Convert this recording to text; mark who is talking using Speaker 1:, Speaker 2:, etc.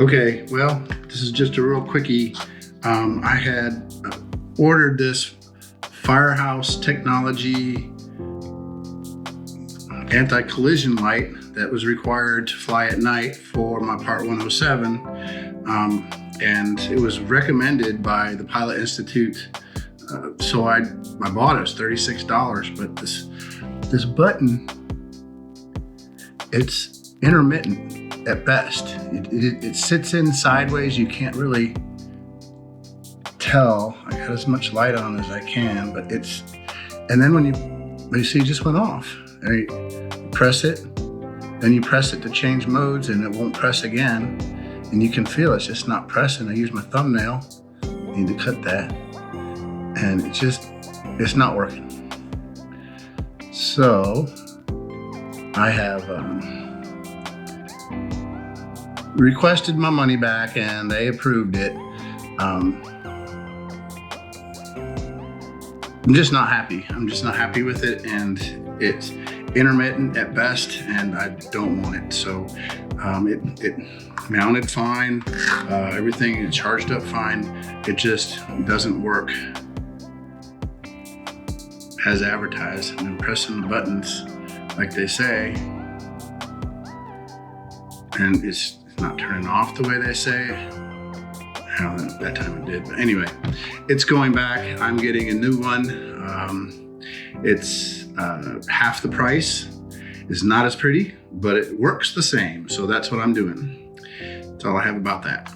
Speaker 1: Okay, well, this is just a real quickie. I had ordered this Firehouse technology anti-collision light that was required to fly at night for my Part 107. And it was recommended by the Pilot Institute. So I bought it. It's $36, but this button, it's intermittent at best. It sits in sideways. You can't really tell. I got as much light on as I can, but and then when you see it just went off. And you press it, then you press it to change modes and it won't press again. And you can feel it's just not pressing. I use my thumbnail, need to cut that. And it's not working. So I have requested my money back and they approved it. I'm just not happy. I'm just not happy with it, and it's intermittent at best, and I don't want it. So it mounted fine, everything is charged up fine. It just doesn't work as advertised. I'm pressing the buttons like they say, and it's not turning off the way they say. I don't know, that time it did, but anyway, it's going back. I'm getting a new one. It's half the price. It's not as pretty, but it works the same. So that's what I'm doing. That's all I have about that.